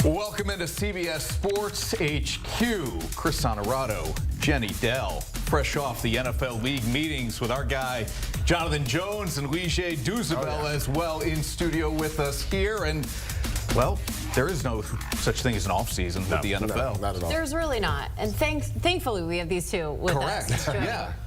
Welcome into CBS Sports HQ. Chris Honorado, Jenny Dell, fresh off the NFL League meetings with our guy, Jonathan Jones and Leger Douzable as well in studio with us here. And, well, there is no such thing as an offseason with the NFL. No, not at all. There's really not. And thankfully, we have these two with us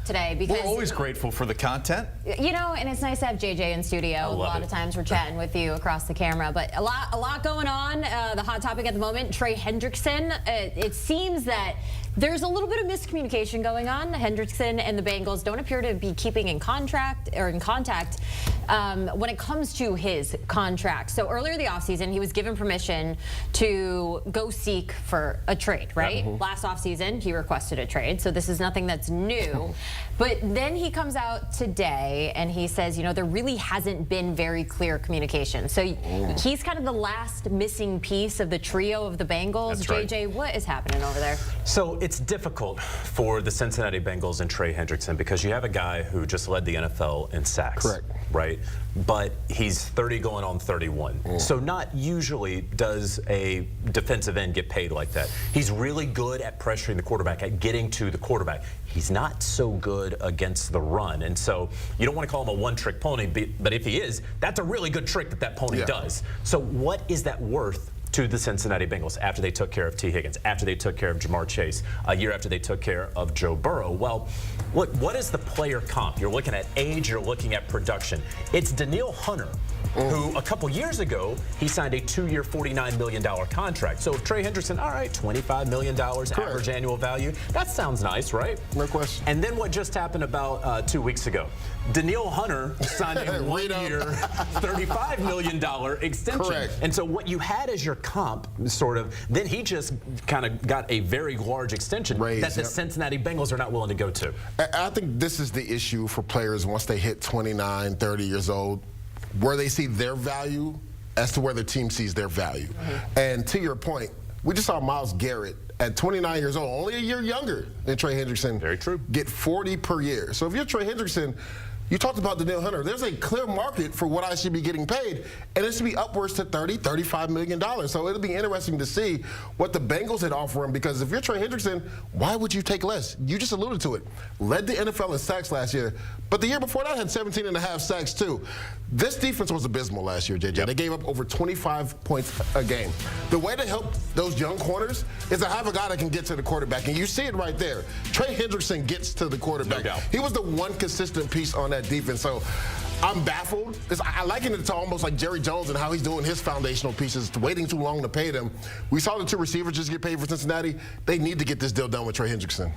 today. Because we're always grateful for the content. You know, and it's nice to have JJ in studio. A lot of times we're chatting with you across the camera. But a lot going on. The hot topic at the moment, Trey Hendrickson. It seems that there's a little bit of miscommunication going on. Hendrickson and the Bengals don't appear to be keeping in contact when it comes to his contract. So earlier in the offseason, he was given permission to go seek for a trade, right? Last offseason, he requested a trade. So this is nothing that's new. But then he comes out today and he says, you know, there really hasn't been very clear communication. So he's kind of the last missing piece of the trio of the Bengals. That's JJ, what is happening over there? So it's difficult for the Cincinnati Bengals and Trey Hendrickson because you have a guy who just led the NFL in sacks. Correct. Right? But he's 30 going on 31. So not usually does a defensive end get paid like that. He's really good at pressuring the quarterback, at getting to the quarterback. He's not so good against the run. And so you don't want to call him a one-trick pony, but if he is, that's a really good trick that pony does. So what is that worth to the Cincinnati Bengals after they took care of T. Higgins, after they took care of Jamar Chase, a year after they took care of Joe Burrow? Well, look, what is the player comp? You're looking at age, you're looking at production. It's Danielle Hunter, who a couple years ago, he signed a 2-year, $49 million contract. So if Trey Hendrickson, all right, $25 million average annual value, that sounds nice, right? No question. And then what just happened about 2 weeks ago? Danielle Hunter signed a 1-year, $35 million extension. Correct. And so what you had as your comp, sort of, then he just kind of got a very large extension that the Cincinnati Bengals are not willing to go to. I think this is the issue for players once they hit 29, 30 years old, where they see their value as to where the team sees their value. And to your point, we just saw Myles Garrett at 29 years old, only a year younger than Trey Hendrickson. Very true. Get 40 per year. So if you're Trey Hendrickson, you talked about Danielle Hunter. There's a clear market for what I should be getting paid, and it should be upwards to $30, $35 million. So it'll be interesting to see what the Bengals had offer him, because if you're Trey Hendrickson, why would you take less? You just alluded to it. Led the NFL in sacks last year, but the year before that had 17.5 sacks too. This defense was abysmal last year, JJ. They gave up over 25 points a game. The way to help those young corners is to have a guy that can get to the quarterback, and you see it right there. Trey Hendrickson gets to the quarterback. No doubt. He was the one consistent piece on that defense. So I'm baffled. I liken it to almost like Jerry Jones and how he's doing his foundational pieces, waiting too long to pay them. We saw the two receivers just get paid for Cincinnati. They need to get this deal done with Trey Hendrickson.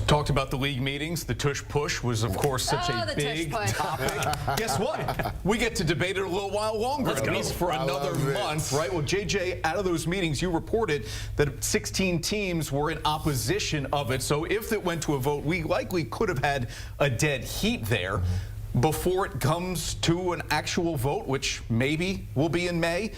Talked about the league meetings. The tush push was, of course, such a big topic. Guess what? We get to debate it a little while longer, at least for another month, right? Well, JJ, out of those meetings, you reported that 16 teams were in opposition of it. So if it went to a vote, we likely could have had a dead heat there before it comes to an actual vote, which maybe will be in May.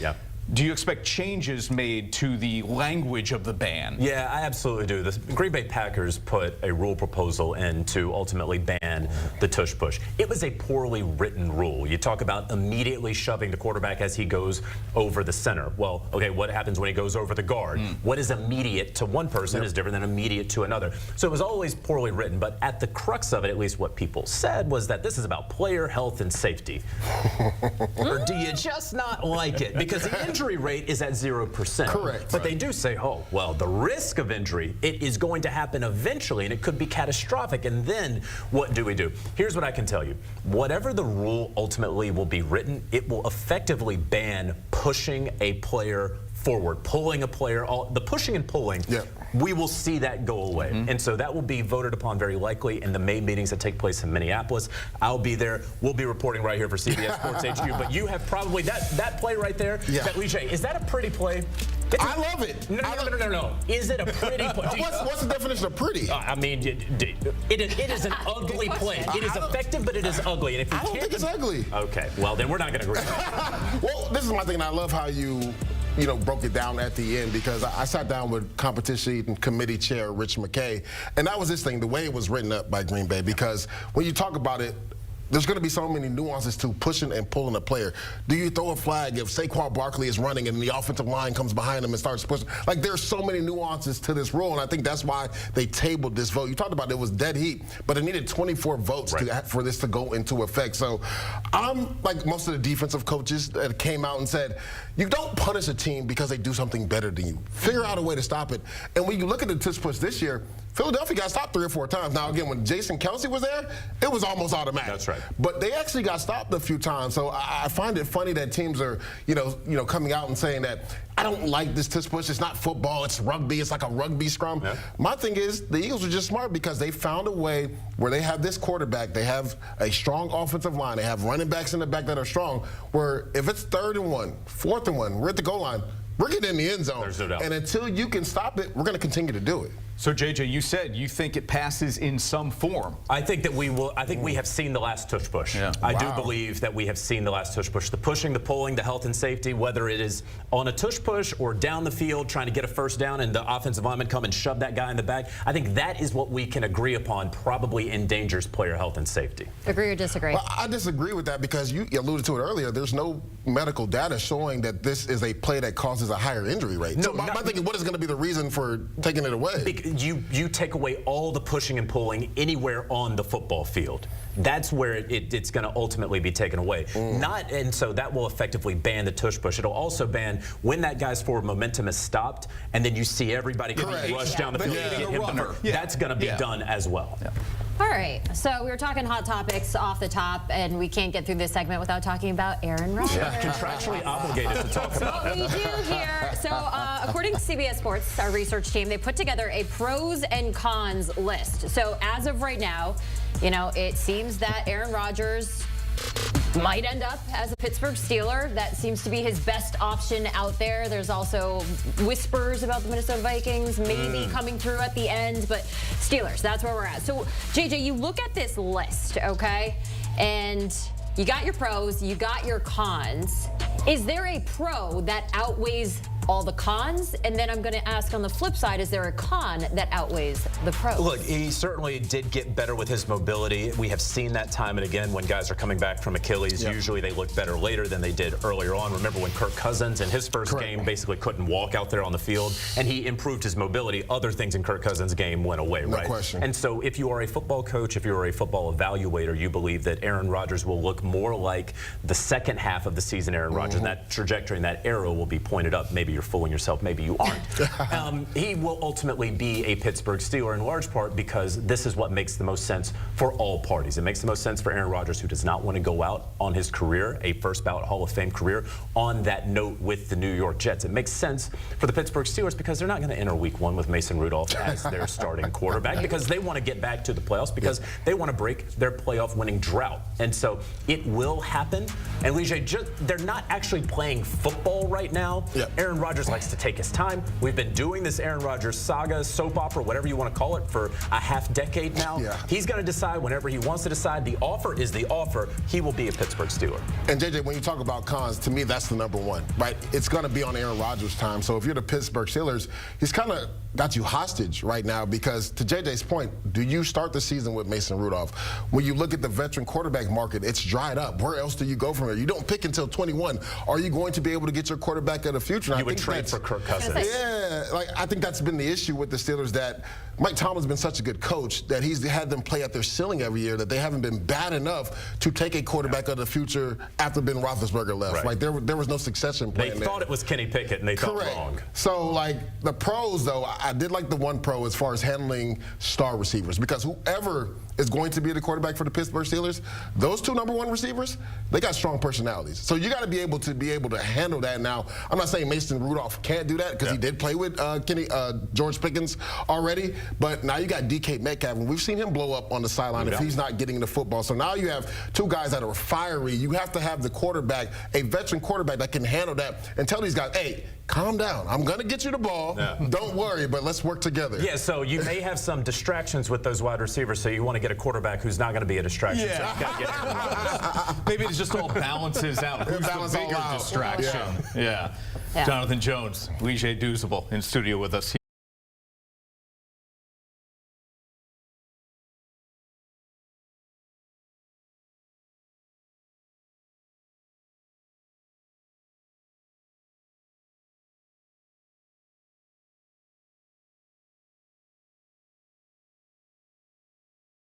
Do you expect changes made to the language of the ban? Yeah, I absolutely do. The Green Bay Packers put a rule proposal in to ultimately ban the tush push. It was a poorly written rule. You talk about immediately shoving the quarterback as he goes over the center. Well, okay, what happens when he goes over the guard? What is immediate to one person is different than immediate to another. So it was always poorly written, but at the crux of it, at least what people said, was that this is about player health and safety. Or do you just not like it? Because the injury rate is at 0%. Correct. But they do say, oh, well, the risk of injury, it is going to happen eventually, and it could be catastrophic. And then what do we do? Here's what I can tell you. Whatever the rule ultimately will be written, it will effectively ban pushing a player forward, pulling a player. The pushing and pulling, we will see that go away. And so that will be voted upon very likely in the May meetings that take place in Minneapolis. I'll be there. We'll be reporting right here for CBS Sports HQ. But you have probably, that play right there, that Leger, is that a pretty play? I love it. No. Is it a pretty play? What's the definition of pretty? I mean, it is an ugly play. It is effective, but it is ugly. And if I don't think it's ugly. Okay, well, then we're not going to agree. Well, this is my thing, and I love how you broke it down at the end, because I sat down with competition committee chair Rich McKay, and that was his thing, the way it was written up by Green Bay, because when you talk about it, there's going to be so many nuances to pushing and pulling a player. Do you throw a flag if Saquon Barkley is running and the offensive line comes behind him and starts pushing? Like, there's so many nuances to this rule, and I think that's why they tabled this vote. You talked about it was dead heat, but it needed 24 votes for this to go into effect. So I'm like most of the defensive coaches that came out and said, you don't punish a team because they do something better than you. Figure out a way to stop it. And when you look at the tush push this year, Philadelphia got stopped 3 or 4 times. Now, again, when Jason Kelce was there, it was almost automatic. That's right. But they actually got stopped a few times. So I find it funny that teams are, coming out and saying that, I don't like this tush push. It's not football. It's rugby. It's like a rugby scrum. Yeah. My thing is, the Eagles are just smart because they found a way where they have this quarterback. They have a strong offensive line. They have running backs in the back that are strong, where if it's 3rd and 1, 4th and 1, we're at the goal line, we're getting in the end zone. There's no doubt. And until you can stop it, we're going to continue to do it. So, JJ, you said you think it passes in some form. I think that we will. I think we have seen the last tush push. Yeah. I do believe that we have seen the last tush push. The pushing, the pulling, the health and safety, whether it is on a tush push or down the field trying to get a first down and the offensive lineman come and shove that guy in the back. I think that is what we can agree upon probably endangers player health and safety. Agree or disagree? Well, I disagree with that because you alluded to it earlier. There's no medical data showing that this is a play that causes a higher injury rate. No, so my thinking, what is going to be the reason for taking it away? You take away all the pushing and pulling anywhere on the football field. That's where it's going to ultimately be taken away. And so that will effectively ban the tush push. It'll also ban when that guy's forward momentum is stopped, and then you see everybody rush down the field to get him to hurt. That's going to be done as well. Yeah. All right, so we were talking hot topics off the top, and we can't get through this segment without talking about Aaron Rodgers. Contractually obligated to talk about what we do here. So according to CBS Sports, our research team, they put together a pros and cons list. So as of right now, it seems that Aaron Rodgers might end up as a Pittsburgh Steeler. That seems to be his best option out there. There's also whispers about the Minnesota Vikings maybe coming through at the end, but Steelers, that's where we're at. So, JJ, you look at this list, okay, and you got your pros, you got your cons. Is there a pro that outweighs all the cons? And then I'm going to ask on the flip side, is there a con that outweighs the pros? Look, he certainly did get better with his mobility. We have seen that time and again when guys are coming back from Achilles. Usually they look better later than they did earlier on. Remember when Kirk Cousins in his first game basically couldn't walk out there on the field, and he improved his mobility. Other things in Kirk Cousins' game went away, right? No question. And so if you are a football coach, if you are a football evaluator, you believe that Aaron Rodgers will look more like the second half of the season Aaron Rodgers, and that trajectory and that arrow will be pointed up. Maybe you're fooling yourself, maybe you aren't. He will ultimately be a Pittsburgh Steeler in large part because this is what makes the most sense for all parties. It makes the most sense for Aaron Rodgers, who does not want to go out on his career, a first ballot Hall of Fame career, on that note with the New York Jets. It makes sense for the Pittsburgh Steelers because they're not going to enter week 1 with Mason Rudolph as their starting quarterback because they want to get back to the playoffs because they want to break their playoff winning drought. And so it will happen. And Leger, they're not actually playing football right now. Aaron Rodgers likes to take his time. We've been doing this Aaron Rodgers saga, soap opera, whatever you want to call it, for a half decade now. He's going to decide whenever he wants to decide. The offer is the offer. He will be a Pittsburgh Steeler. And JJ, when you talk about cons, to me, that's the number one, right? It's going to be on Aaron Rodgers' time. So if you're the Pittsburgh Steelers, he's kind of got you hostage right now because, to JJ's point, do you start the season with Mason Rudolph? When you look at the veteran quarterback market, it's dried up. Where else do you go from here? You don't pick until 21. Are you going to be able to get your quarterback of the future? You would trade for Kirk Cousins. Yeah, I think that's been the issue with the Steelers, that Mike Tomlin's been such a good coach that he's had them play at their ceiling every year, that they haven't been bad enough to take a quarterback of the future after Ben Roethlisberger left. Like there was no succession plan. They thought it was Kenny Pickett, and they thought wrong. So, like, the pros, though, I did like the one pro as far as handling star receivers, because whoever is going to be the quarterback for the Pittsburgh Steelers, those two #1 receivers, they got strong personalities. So you got to be able to handle that. Now, I'm not saying Mason Rudolph can't do that because he did play with George Pickens already, but now you got DK Metcalf, and we've seen him blow up on the sideline if he's not getting the football. So now you have two guys that are fiery. You have to have the quarterback, a veteran quarterback that can handle that and tell these guys, hey, calm down. I'm going to get you the ball. Don't worry, but let's work together. Yeah, so you may have some distractions with those wide receivers, so you want to get a quarterback who's not going to be a distraction. So you've got to get maybe it just all balances out. Who's the bigger distraction? Jonathan Jones, Leger Douzable in studio with us here.